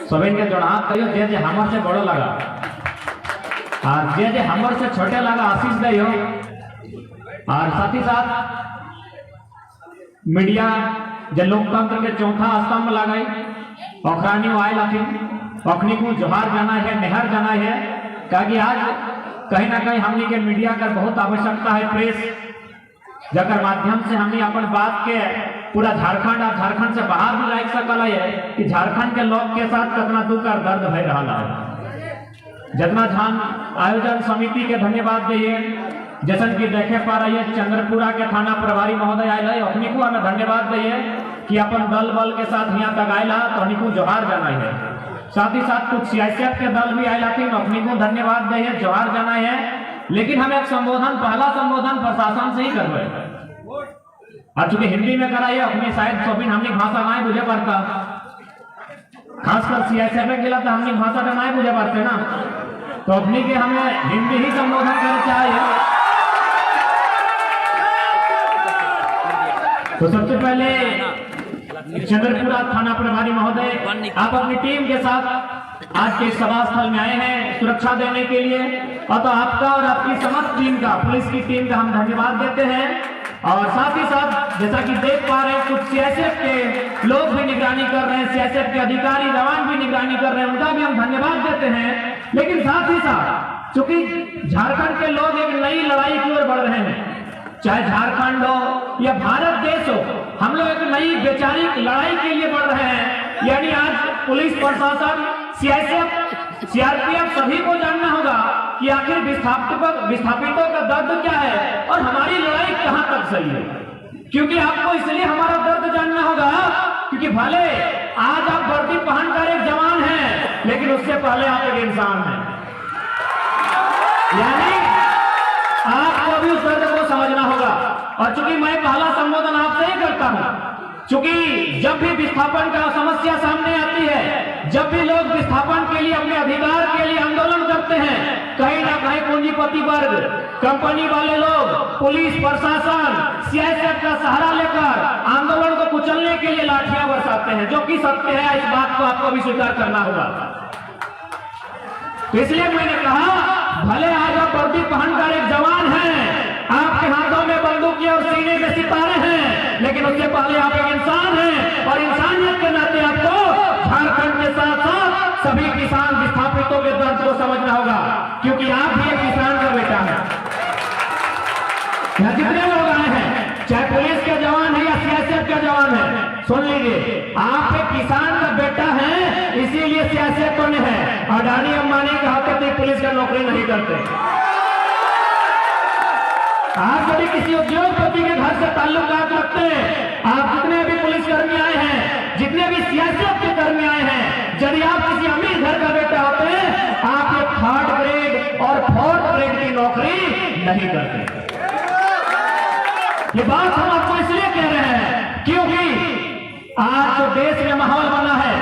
सभी के जोड़ा हाथ कहियो जे हमर से बड़ो लगा और जे हमर से छोटे लगा आशीष दियो। और साथ ही साथ मीडिया जो लोकतंत्र के चौथा स्तंभ लगाई अखरानी आयल अखनी को जोहार जाना है, नेहर जाना है, क्योंकि आज कहीं ना कहीं हमने के मीडिया का बहुत आवश्यकता है। प्रेस जकर माध्यम से हमने अपन बात के पूरा झारखंड और झारखंड से बाहर भी लाइक सकल है कि झारखंड के लोग के साथ कितना दुख और दर्द भय रहा है। जितना ध्यान आयोजन समिति के धन्यवाद दिए, जैसा कि देखे पा रही है चंद्रपुरा के थाना प्रभारी महोदय आयल है, अपनी को हमें धन्यवाद दिए कि अपन दल बल के साथ यहाँ तक आयला तो अपनी को जोहार जाना है। साथ ही साथ कुछ सीआईएसएफ के दल भी आयला थी, अपनी को धन्यवाद दिए, जोहार जाना है। लेकिन हमें एक संबोधन, पहला संबोधन प्रशासन से ही करवाए और चूंकि हिंदी में कराइए अपनी शायद सोबिन हमने भाषा ना बुझे पड़ता, खासकर सीआईएसएफ में गिला तो हमने भाषा का ना बुझे पड़ते ना, तो अपनी के हमें हिंदी ही संबोधन करना चाहिए। तो सबसे पहले चंद्रपुरा थाना प्रभारी महोदय आप अपनी टीम के साथ आज के सभा स्थल में आए हैं सुरक्षा देने के लिए, और तो आपका और आपकी समस्त टीम का, पुलिस की टीम का हम धन्यवाद देते हैं। और साथ ही साथ जैसा कि देख पा रहे हैं कुछ सीआईएसएफ के लोग भी निगरानी कर रहे हैं, सीआईएसएफ के अधिकारी जवान भी निगरानी कर रहे हैं, उनका भी हम धन्यवाद देते हैं। लेकिन साथ ही साथ चूंकि झारखंड के लोग एक नई लड़ाई की ओर बढ़ रहे हैं, चाहे झारखंड हो या भारत देश हो, हम लोग एक नई वैचारिक लड़ाई के लिए बढ़ रहे हैं। यानी आज पुलिस प्रशासन, सीआईएसएफ, सीआरपीएफ सभी को जानना होगा कि आखिर विस्थापितों का दर्द क्या है और हमारी लड़ाई कहां तक सही है। क्योंकि आपको इसलिए हमारा दर्द जानना होगा क्योंकि भले आज आप वर्दी पहनकर एक जवान हैं, लेकिन उससे पहले आप एक इंसान हैं। यानी आपको भी उस दर्द को समझना होगा। और चूंकि मैं पहला संबोधन आपसे ही करता हूं, चूंकि जब भी विस्थापन का समस्या सामने आती है, जब भी लोग विस्थापन के लिए, अपने अधिकार के लिए आंदोलन करते हैं, कहीं ना कहीं पूंजीपति वर्ग, कंपनी वाले लोग, पुलिस प्रशासन, सीआईएसएफ का सहारा लेकर आंदोलन को कुचलने के लिए लाठियां बरसाते हैं, जो कि सत्य है। इस बात को आपको भी स्वीकार करना होगा। तो इसलिए मैंने कहा भले आज आप वर्दी पहनकर एक जवान हैं, आपके हाथों में बंदूक और सीने में सितारे हैं, लेकिन उससे पहले आप एक इंसान हैं और इंसानियत के नाते आपको झारखंड के साथ साथ सभी किसान विस्थापितों के दर्द को समझना होगा, क्योंकि आप भी एक किसान का बेटा है। यहाँ जितने लोग आए हैं, चाहे पुलिस के जवान है या सीआईएसएफ के जवान है, सुन लीजिए, आप एक किसान का बेटा है, इसीलिए सीआईएसएफ तो नहीं है। अडानी अंबानी का हक है, पुलिस का नौकरी नहीं करते। आप यदि किसी उद्योगपति के घर से ताल्लुकात रखते हैं, आप जितने भी पुलिसकर्मी आए हैं, जितने भी सीआईएसएफ के कर्मी आए हैं, यदि आप किसी अमीर घर का बेटा होते हैं, आप एक 3rd ग्रेड और 4th ग्रेड की नौकरी नहीं करते। ये बात हम आपको इसलिए कह रहे हैं क्योंकि आज जो देश में माहौल बना है,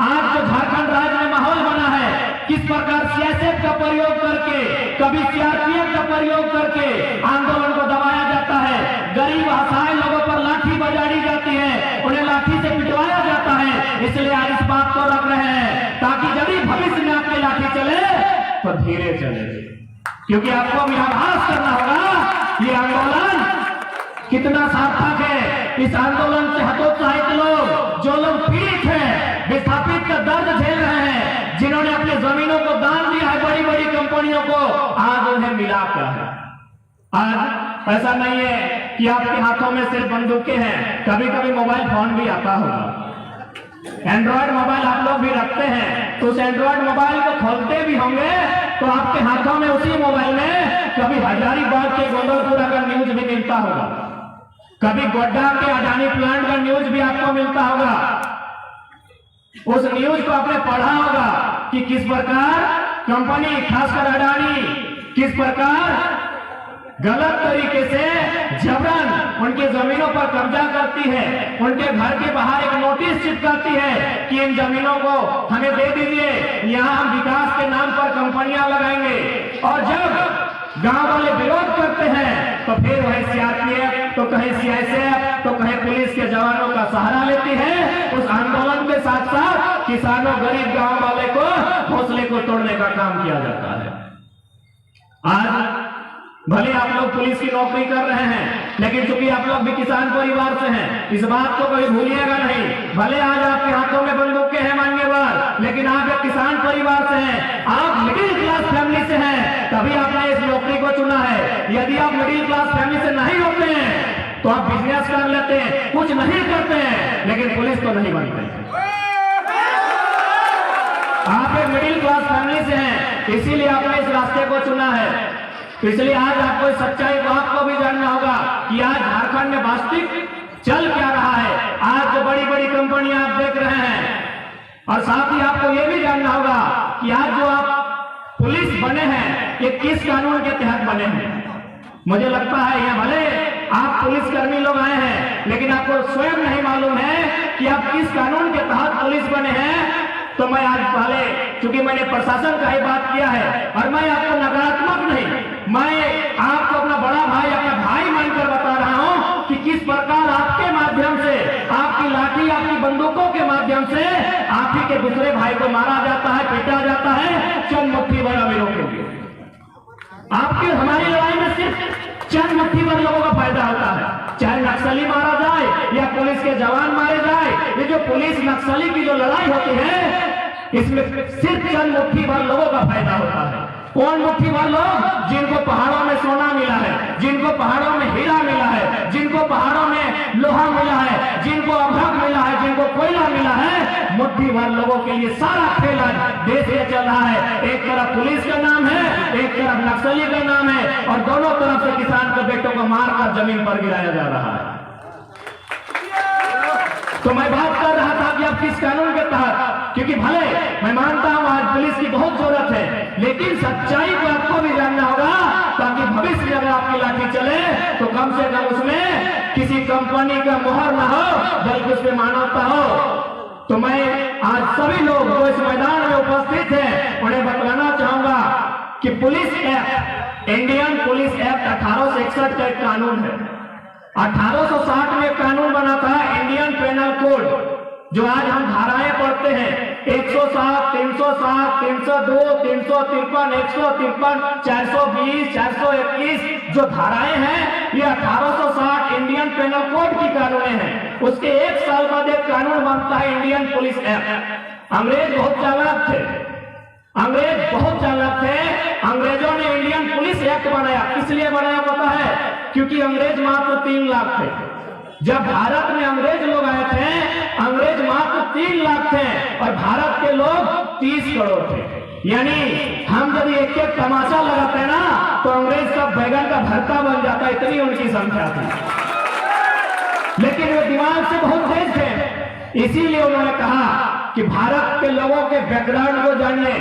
आज जो झारखंड राज्य में माहौल बना है, किस प्रकार सीआईएसएफ का प्रयोग करके, कभी सीआरपीएफ का प्रयोग करके आंदोलन को दबाया जाता है, गरीब असहाय लोगों पर लाठी बजाड़ी जाती है, उन्हें लाठी से पिटवाया जाता है। इसलिए आज इस बात को रख रहे हैं ताकि यदि भविष्य में आपकी लाठी चले तो धीरे चले, क्योंकि आपको भी आभास करना होगा ये आंदोलन कितना सार्थक है। इस आंदोलन से हतोत्साहित लोग, जो लोग पीड़ित हैं, विस्थापित का दर्द झेल रहे हैं, जिन्होंने अपनी जमीनों को दान दिया है बड़ी बड़ी कंपनियों को, आज उन्हें मिला क्या है। आज ऐसा नहीं है कि आपके हाथों में सिर्फ बंदूकें हैं, कभी कभी मोबाइल फोन भी आता होगा। एंड्रॉयड मोबाइल आप लोग भी रखते हैं, तो उस एंड्रॉयड मोबाइल को खोलते भी होंगे तो आपके हाथों में उसी मोबाइल में कभी हजारीबाग के गोंदलपुरा का न्यूज भी मिलता होगा, कभी गोड्डा के अडानी प्लांट का न्यूज भी आपको मिलता होगा। उस न्यूज को आपने पढ़ा होगा कि किस प्रकार कंपनी, खासकर अडानी, किस प्रकार गलत तरीके से जबरन उनकी जमीनों पर कब्जा करती है, उनके घर के बाहर एक नोटिस चिपकाती है कि इन जमीनों को हमें दे दीजिए, यहाँ हम विकास के नाम पर कंपनियां लगाएंगे। और जब गांव वाले विरोध करते हैं तो फिर वह सीआरपीएफ, तो कहीं सीआईएसएफ, तो कहीं पुलिस के जवानों का सहारा लेती है उस आंदोलन के साथ साथ किसानों गरीब गांव वाले को हौसले को तोड़ने का काम किया जाता है। आज भले आप लोग पुलिस की नौकरी कर रहे हैं, लेकिन चूंकि आप लोग भी किसान परिवार से हैं, इस बात को कभी भूलिएगा नहीं। भले आज आपके हाथों में बंदूकें हैं मान्यवर, लेकिन आप एक किसान परिवार से हैं, आप मिडिल क्लास फैमिली से हैं, तभी आपने इस नौकरी को चुना है। यदि आप मिडिल क्लास फैमिली से नहीं होते हैं तो आप बिजनेस कर लेते हैं, कुछ नहीं करते हैं, लेकिन पुलिस तो नहीं बनते। आप एक मिडिल क्लास फैमिली से हैं, इसीलिए आपने इस रास्ते को चुना है। इसलिए आज आपको इस सच्चाई को आपको भी जानना होगा कि आज झारखंड में वास्तविक चल क्या रहा है। आज जो बड़ी बड़ी कंपनियां आप देख रहे हैं, और साथ ही आपको यह भी जानना होगा कि आज जो आप पुलिस बने हैं ये किस कानून के तहत बने हैं। मुझे लगता है यह भले आप पुलिसकर्मी लोग आए हैं, लेकिन आपको स्वयं नहीं मालूम है कि आप किस कानून के तहत पुलिस बने हैं। तो मैं आज पहले, चूंकि मैंने प्रशासन का ही बात किया है, और मैं आपको नकारात्मक नहीं, मैं आपको अपना बड़ा भाई, अपना भाई मानकर बता रहा हूं कि किस प्रकार आपके माध्यम से, आपकी लाठी, आपकी बंदूकों के माध्यम से आप ही के दूसरे भाई को मारा जाता है, पीटा जाता है चंद मुट्ठी भर अमीरों के लिए। आपकी हमारी लड़ाई में सिर्फ चंद मुट्ठी भर लोगों का फायदा होता है, चाहे नक्सली मारा जाए या पुलिस के जवान मारे जाए। ये जो पुलिस नक्सली की जो लड़ाई होती है, इसमें सिर्फ चंद मुट्ठी भर लोगों का फायदा होता है। कौन मुट्ठी भर लोग? जिनको पहाड़ों में सोना मिला है, जिनको पहाड़ों में हीरा मिला है, जिनको पहाड़ों में लोहा मिला है, जिनको अभ्रक मिला है, जिनको कोयला मिला है, मुट्ठी भर लोगों के लिए सारा खेल देश में चल रहा है। एक तरफ पुलिस का नाम है, एक तरफ नक्सली का नाम है, और दोनों तरफ से किसान के बेटों को मारकर जमीन पर गिराया जा रहा है। तो मैं बात कर रहा था कि आप किस कानून के तहत, क्योंकि भले मैं मानता हूं आज पुलिस की बहुत जरूरत है, लेकिन सच्चाई को आपको भी जानना होगा, ताकि भविष्य में अगर आपकी लाठी चले तो कम से कम उसमें किसी कंपनी का मोहर ना हो, बल्कि उसमें मानवता हो। तो मैं आज सभी लोग जो इस मैदान में उपस्थित हैं उन्हें बतलाना चाहूंगा कि police act, Indian police act 1861 का एक कानून है। 1860 में कानून बना था इंडियन पेनल कोड, जो आज हम धाराएं पढ़ते हैं 107, 307, 302, 353, 153, 420, 421 जो धाराएं हैं, ये 1860 इंडियन पेनल कोड की कानूनें हैं। उसके एक साल बाद एक कानून बनता है इंडियन पुलिस एक्ट। अंग्रेज बहुत चालाक थे, अंग्रेज बहुत चालाक थे। अंग्रेजों ने इंडियन पुलिस एक्ट बनाया, किस लिए बनाया पता है? क्योंकि अंग्रेज मात्र 3 लाख थे। जब भारत में अंग्रेज लोग आए थे, अंग्रेज मात्र 3 लाख थे और भारत के लोग 30 करोड़ थे। यानी हम जब एक एक तमाशा लगाते ना तो अंग्रेज का बैगन का भरता बन जाता, इतनी उनकी संख्या थी। लेकिन वे दिमाग से बहुत तेज थे, इसीलिए उन्होंने कहा कि भारत के लोगों के बैकग्राउंड को जानिए,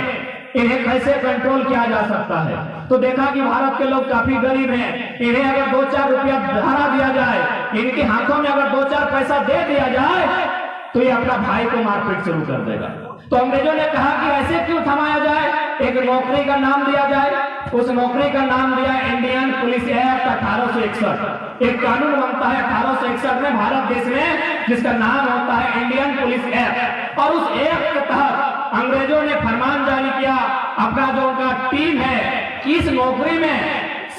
इन्हें कैसे कंट्रोल किया जा सकता है। तो देखा कि भारत के लोग काफी गरीब हैं, इन्हें अगर 2-4 रुपया धारा दिया जाए, इनके हाथों में अगर 2-4 पैसा दे दिया जाए तो ये अपना भाई को मारपीट शुरू कर देगा। तो अंग्रेजों ने कहा कि ऐसे क्यों थमाया जाए, एक नौकरी का नाम दिया जाए। उस नौकरी का नाम दिया इंडियन पुलिस एक्ट 1861। एक कानून बनता है 1861 में भारत देश में, जिसका नाम होता है इंडियन पुलिस एक्ट। और उस एक्ट के तहत अंग्रेजों ने फरमान जारी किया, अपना जो उनका टीम है कि इस नौकरी में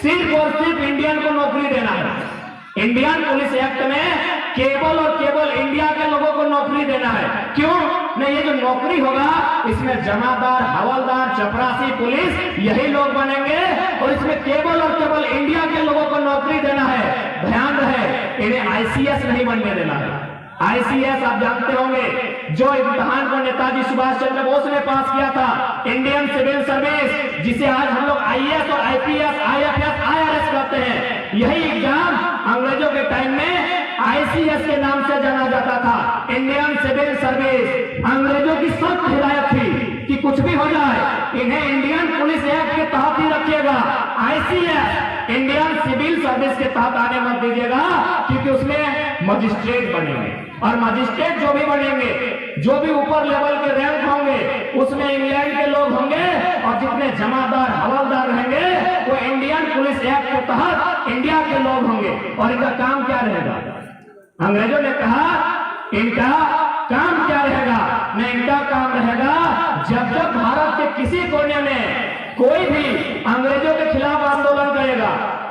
सिर्फ और सिर्फ इंडियन को नौकरी देना है। इंडियन पुलिस एक्ट में केवल और केवल इंडिया के लोगों को नौकरी देना है। क्यों? नहीं, ये जो नौकरी होगा इसमें जमादार, हवलदार, चपरासी, पुलिस यही लोग बनेंगे, और इसमें केवल और केवल इंडिया के लोगों को नौकरी देना है। ध्यान रहे, इन्हें आईसीएस नहीं बनने देना है। आईसीएस आप जानते होंगे, जो इम्तिहान को नेताजी सुभाष चंद्र बोस ने पास किया था, इंडियन सिविल सर्विस, जिसे आज हम लोग आईएएस और आईपीएस, आईएफएस, आईआरएस कहते हैं। यही एग्जाम अंग्रेजों के टाइम में आईसीएस के नाम से जाना जाता था, इंडियन सिविल सर्विस। अंग्रेजों की सख्त हिदायत थी कि कुछ भी हो जाए इन्हें इंडियन पुलिस एक्ट के तहत ही रखिएगा, आईसीएस इंडियन सिविल सर्विस के तहत आने मत दीजिएगा, क्योंकि उसमें मजिस्ट्रेट बनेंगे, और मजिस्ट्रेट जो भी बनेंगे, जो भी ऊपर लेवल के रैंक होंगे, उसमें इंग्लैंड के लोग होंगे, और जितने जमादार, हवलदार रहेंगे वो इंडियन पुलिस एक्ट के तहत इंडिया के लोग होंगे। और इनका काम क्या रहेगा? अंग्रेजों ने कहा इनका काम क्या रहेगा? न इनका काम रहेगा जब जब भारत के किसी कोने में कोई भी अंग्रेजों के खिलाफ आंदोलन करेगा,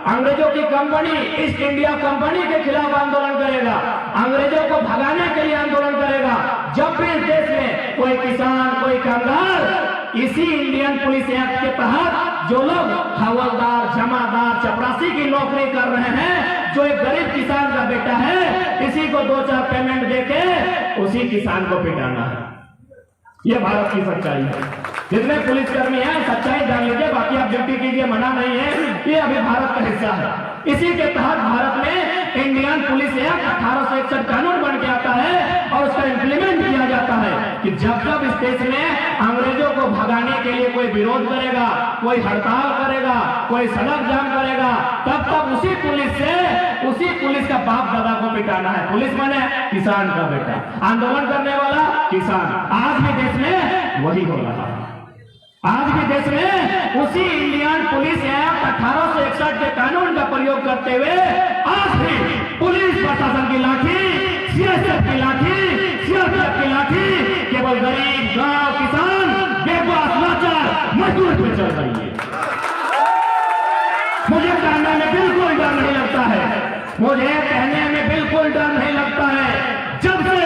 अंग्रेजों की कंपनी ईस्ट इंडिया कंपनी के खिलाफ आंदोलन करेगा, अंग्रेजों को भगाने के लिए आंदोलन करेगा, जब भी इस देश में कोई किसान, कोई कामगार इसी इंडियन पुलिस एक्ट के तहत जो लोग हवलदार, जमादार, चपरासी की नौकरी कर रहे हैं, जो एक गरीब किसान का बेटा है, इसी को 2-4 पेमेंट देके उसी किसान को पिटाना है। ये भारत की सच्चाई है। जितने पुलिसकर्मी हैं सच्चाई जान लीजिए, बाकी आप ड्यूटी कीजिए, मना नहीं है, ये अभी भारत का हिस्सा है। इसी के तहत भारत में इंडियन पुलिस एक्ट 1861 कानून बन के आता है और उसका इंप्लीमेंट किया जाता है कि जब जब इस देश में अंग्रेजों को भगाने के लिए कोई विरोध करेगा, कोई हड़ताल करेगा, कोई सड़क जाम करेगा, तब तब उसी पुलिस का बाप दादा को पिटाना है। पुलिस माने किसान का बेटा, आंदोलन करने वाला किसान। आज भी देश में वही हो रहा है। आज भी देश में उसी इंडियन पुलिस एक्ट 1861 के कानून का प्रयोग करते हुए आज भी पुलिस प्रशासन की लाठी, सीएसएफ की लाठी, सीआरपीएफ की लाठी केवल गरीब गांव किसान, बेबस, लाचार मजदूर पे चल रही है। मुझे कहने में बिल्कुल डर नहीं लगता है, मुझे कहने में बिल्कुल डर नहीं लगता है। जब से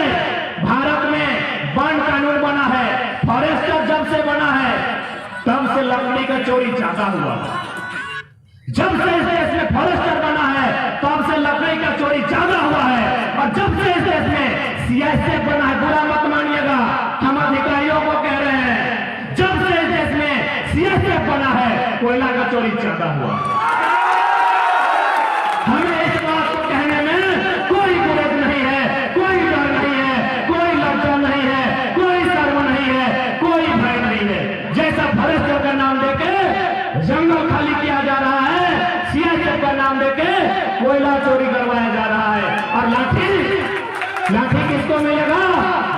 भारत में वन कानून बना है, फॉरेस्टर जब से बना है, तब से लकड़ी का चोरी ज्यादा हुआ। जब से इस देश में फॉरेस्टर बना है, तब से लकड़ी का चोरी ज्यादा हुआ है। और जब से इस देश में सीएसएफ बना है, बुरा मत मानिएगा, हम अधिकारियों को कह रहे हैं, जब से इस देश में सीएसएफ बना है, कोयला का चोरी ज्यादा हुआ। हमें इस बात को कहने में कोई गुरेज नहीं है, कोई डर नहीं है, कोई लज्जा नहीं है, कोई शर्म नहीं है, कोई भय नहीं है। जैसा फॉरेस्टर का नाम देके जंगल खाली किया जा रहा है, सीएसएफ का नाम देके कोयला चोरी करवाया जा रहा है। और लाठी किसको मिलेगा?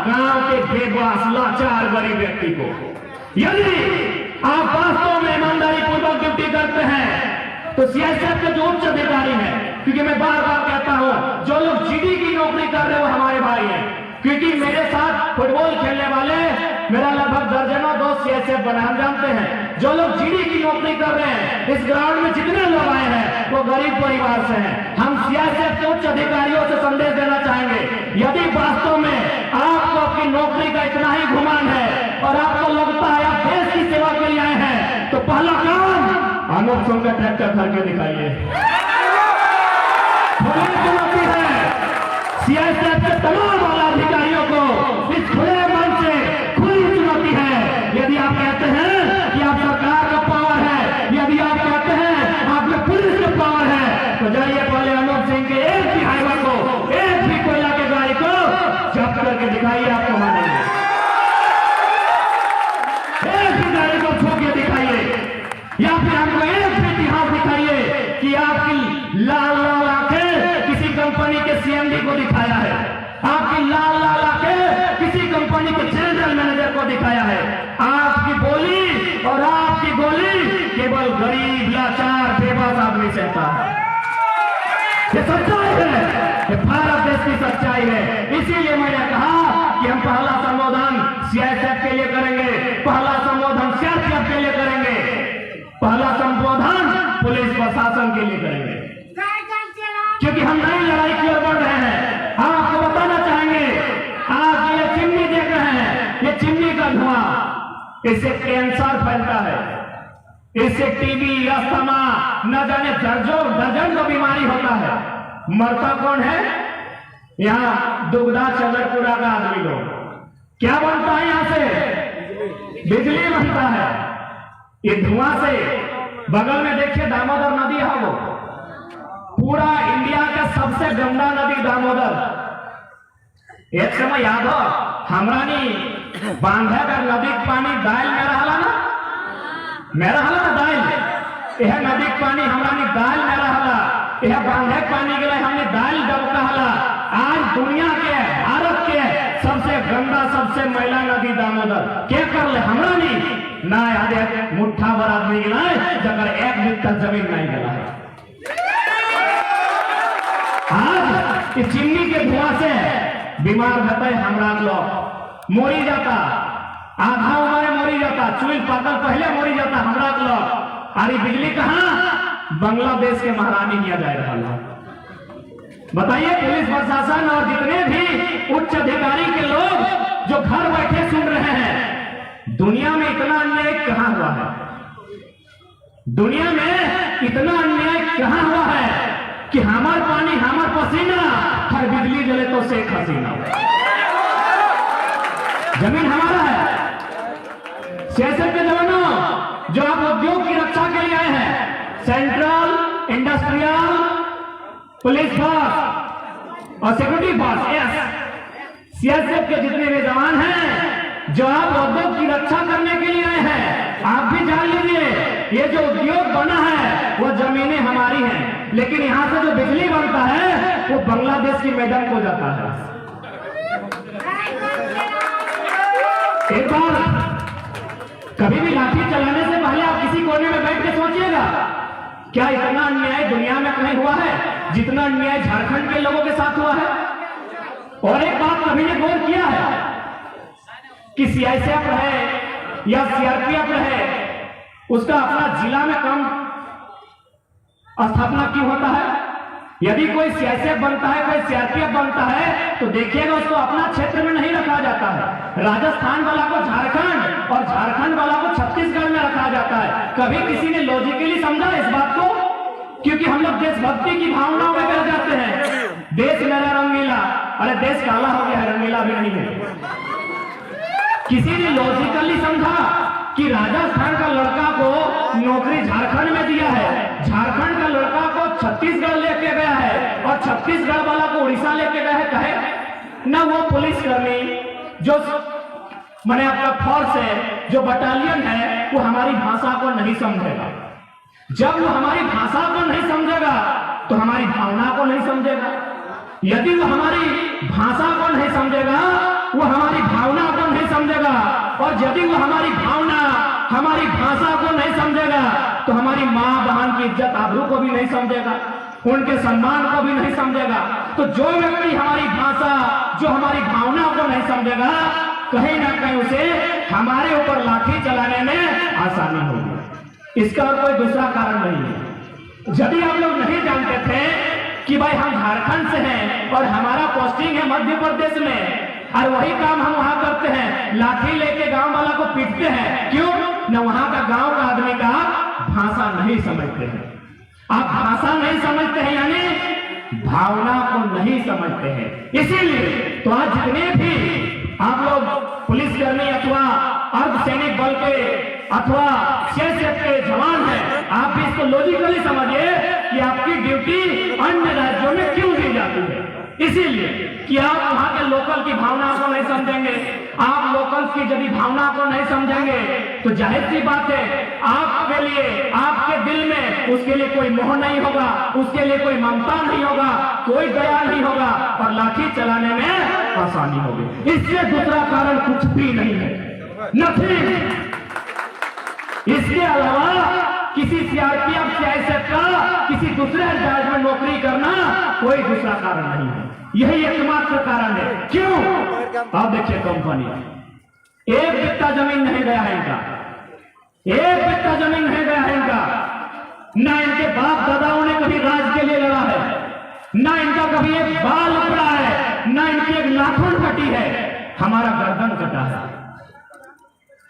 गांव के बेबस, लाचार, गरीब व्यक्ति को। यदि आप वास्तव में ईमानदारी पूर्वक ड्यूटी करते हैं तो सीएसएफ के जो उच्च अधिकारी हैं, क्योंकि मैं बार बार कहता हूं, जो लोग जीडी की नौकरी कर रहे हो हमारे भाई हैं, क्योंकि मेरे साथ फुटबॉल खेलने वाले मेरा लगभग दर्जनों दोस्त सीएसएफ बना, हम जानते हैं। जो लोग जीडी की नौकरी कर रहे हैं, इस ग्राउंड में जितने लोग आए हैं वो गरीब परिवार से हैं। हम सीएसएफ के उच्च अधिकारियों से संदेश देना चाहेंगे, यदि वास्तव में आपको अपनी नौकरी का इतना ही गुमान है और आपको लगता है आप देश की सेवा के लिए आए हैं, तो पहला काम अनूप सिंह का ट्रैक्टर करके दिखाइए। चुनौती है सीएसएफ के तमाम वाला अधिकारियों को, इस खुले मन से खुली चुनौती है। यदि आप कहते हैं कि आप सरकार का पावर है, यदि आप कहते हैं आप में पुलिस का पावर है, तो जाइए पहले अनूप सिंह के एक भी हाईवा को, एक भी कोयला के गाड़ी को जब्त करके दिखाइए, आपको मानेंगे। एक भी गाड़ी को छू के दिखाइए, या फिर हमको एक भी इतिहास दिखाइए कि आपकी लाल लाल आंखें किसी कंपनी के सीएमडी को दिखाया है, आपकी लाल लाल आंखें किसी कंपनी के जनरल मैनेजर को दिखाया है। आपकी बोली और आपकी गोली केवल गरीब, लाचार, बेबस आदमी सहता है। ये सच्चाई है, ये भारत देश की सच्चाई है। इसीलिए मैंने कहा कि हम पहला संबोधन सीएसएफ के लिए करेंगे, पहला संबोधन सीआरपीएफ के लिए करेंगे, पहला संबोधन पुलिस प्रशासन के लिए करेंगे, क्योंकि हम नई लड़ाई की ओर बढ़ रहे हैं। आपको बताना चाहेंगे, आप ये चिमनी देख रहे हैं, ये चिमनी का धुआं, इससे कैंसर फैलता है, इससे टीबी, अस्थमा, न जाने दर्जन को बीमारी होता है। मरता कौन है? यहाँ दुगधा चंद्रपुरा का आदमी लोग। क्या बनता है? यहाँ से बिजली बनता है। ये धुआं से बगल में देखिए दामोदर नदी है, वो पूरा इंडिया का सबसे गंदा नदी दामोदर। एक समय याद हो हमरानी बांधे का नदी पानी दाल में रहला ना, दाल, यह नदी पानी हमरानी दाल में रहला, यह बांधे पानी के लिए हमने दाल जब कहला। आज दुनिया के, भारत के सबसे गंदा, सबसे मैला नदी दामोदर। क्या कर ले हमरानी ना याद मुठ्ठा भर आदमी गिला है, जगह 1 बित्ता जमीन नहीं गिला है। आज इस चिमनी के धुआं से बीमार रहते हमरा लोग मोरी जाता, आधा उम्र मोरी जाता, चुल पाकल पहले मोरी जाता हमरा लोग। अरे बिजली कहां? बांग्लादेश के महारानी किया जाए रहा। बताइए पुलिस प्रशासन और जितने भी उच्च अधिकारी के लोग जो घर बैठे सुन रहे हैं, दुनिया में इतना अन्याय कहां हुआ है? दुनिया में इतना अन्याय कहां हुआ है कि हमार पानी हमार पसीना, हर बिजली जले तो शेख हसीना। जमीन हमारा है। सियासत के जवानों जो आप उद्योग की रक्षा के लिए आए हैं, सेंट्रल इंडस्ट्रियल पुलिस फोर्स और सिक्योरिटी फोर्स, यस, सीएसएफ के जितने भी जवान हैं जो आप उद्योग की रक्षा करने के लिए आए हैं, आप भी जान लीजिए ये जो उद्योग बना है वो जमीनें हमारी हैं, लेकिन यहां से जो बिजली बनता है वो बांग्लादेश की मैदान को जाता है। एक बार कभी भी लाठी चलाने से पहले आप किसी कोने में बैठ के सोचिएगा, क्या इतना अन्याय दुनिया में कहीं हुआ है जितना अन्याय झारखंड के लोगों के साथ हुआ है? और एक बात कभी ने गौर किया है कि सीआईएसएफ रहे या सीआरपीएफ रहे, उसका अपना जिला में काम स्थापना क्यों होता है? यदि कोई सीआईएसएफ बनता है, कोई सीआरपीएफ बनता है, तो देखिएगा उसको अपना क्षेत्र में नहीं रखा जाता है। राजस्थान वाला को झारखंड और झारखंड वाला को छत्तीसगढ़ में रखा जाता है। कभी किसी ने लॉजिकली समझा इस बात को? क्योंकि हम लोग देशभक्ति की भावनाओं में बह जाते हैं। देश मेरा रंगीला, अरे देश काला हो गया है, रंगीला भी नहीं है। किसी ने लॉजिकली समझा कि राजस्थान का लड़का को नौकरी झारखंड में दिया है, झारखंड का लड़का को छत्तीसगढ़ लेके गया है और छत्तीसगढ़ वाला को उड़ीसा लेके गया है, कहे ना वो पुलिसकर्मी जो माने आपका फोर्स है, जो बटालियन है, वो हमारी भाषा को नहीं समझेगा। जब वो हमारी भाषा को नहीं समझेगा तो हमारी भावना को नहीं समझेगा। यदि वो हमारी भाषा को नहीं समझेगा, वो हमारी भावना को नहीं समझेगा, और यदि वो हमारी भावना हमारी भाषा को नहीं समझेगा तो हमारी माँ बहन की इज्जत आबरू को भी नहीं समझेगा, उनके सम्मान को भी नहीं समझेगा। तो जो व्यक्ति हमारी भाषा, जो हमारी भावना को नहीं समझेगा, कहीं ना कहीं उसे हमारे ऊपर लाठी चलाने में आसानी होगी। इसका और कोई दूसरा कारण नहीं है। यदि आप लोग नहीं जानते थे कि भाई हम झारखंड से हैं और हमारा पोस्टिंग है मध्य प्रदेश में, और वही काम हम वहां करते हैं, लाठी लेके गांव वाला को पीटते हैं, क्यों? न वहां का गांव का आदमी का भाषा नहीं समझते हैं। आप भाषा नहीं समझते हैं यानी भावना को नहीं समझते हैं। इसीलिए तो आज जितने भी आप लोग पुलिसकर्मी अथवा अर्धसैनिक बल के अथवा सीआईएसएफ के जवान हैं, आप भी इसको लॉजिकली समझिए कि आपकी ड्यूटी अन्य राज्यों में क्यों दी जाती है। इसीलिए कि आप वहां के लोकल की भावना को नहीं समझेंगे। आप लोकल की यदि भावना को नहीं समझेंगे तो जाहिर सी बात है आपके लिए, आपके दिल में उसके लिए कोई मोह नहीं होगा, उसके लिए कोई ममता नहीं होगा, कोई दया नहीं होगा, और लाठी चलाने में आसानी होगी। इससे दूसरा कारण कुछ भी नहीं है, नथिंग। इसके अलावा किसी सीआरपीएफ सीआईएसएफ का किसी दूसरे राज्य में नौकरी करना कोई दूसरा कारण नहीं है, यही एकमात्र कारण है। क्यों? आप देखिए कंपनी एक बित्ता जमीन नहीं गया है इनका, एक बित्ता जमीन नहीं गया है इनका। ना इनके बाप दादाओं ने कभी राज के लिए लड़ा है, ना इनका कभी एक बाल उखड़ा है, ना इनकी एक नाखून कटी है। हमारा गर्दन कटा है,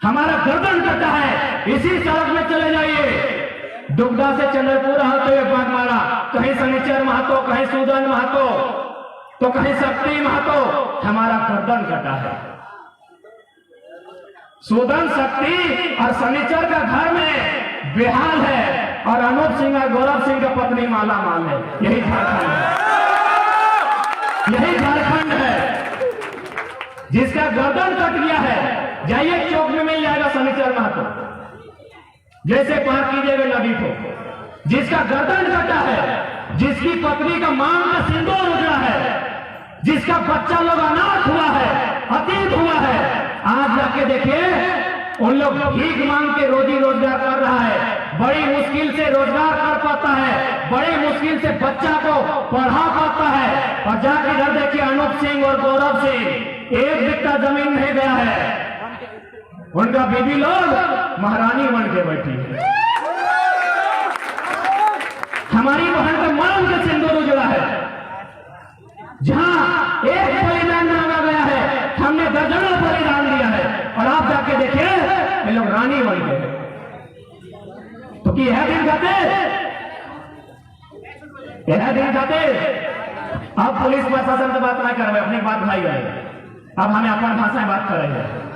हमारा गर्दन कटा है। इसी सड़क में चले जाइए, दुगदा से चंद्रपुर होते हुए बागमारा, कहीं शनिचर महतो, कहीं सूदन महतो, तो कहीं शक्ति महतो, हमारा गर्दन कटा है। सूदन, शक्ति और शनिचर का घर में बेहाल है, और अनूप सिंह और गौरव सिंह का पत्नी माला माल है। यही झारखंड है, यही झारखंड है जिसका गर्दन कट गया है। जाइए चौक में मिल जाएगा शनिचर महतो, जैसे पार कीजिएगा नदी को, जिसका गर्दन कटा है, जिसकी पत्नी का मांग का सिंदूर उजड़ा है, जिसका बच्चा लोग अनाथ हुआ है, अतीत हुआ है। आज जाके देखिए उन लोग भीख मांग के रोजी रोजगार कर रहा है, बड़ी मुश्किल से रोजगार कर पाता है, बड़ी मुश्किल से बच्चा को पढ़ा पाता है। और जाके इधर देखिए अनूप सिंह और गौरव सिंह, 1 बिट्टा जमीन नहीं गया है, उनका बीबी लोग महारानी बन के बैठी है। हमारी बहन का मान के सिंदूर उजड़ा है। जहां एक बलिदान मांगा गया है, हमने दर्जनों बलिदान दिया है। और आप जाके देखिए ये लोग रानी बन गए। तो कि यह दिन खाते, यह दिन खाते। अब पुलिस प्रशासन से बात ना कर रहे, अपनी बात भाई गए। अब हमें अपन भाषा में बात कर रहे हैं।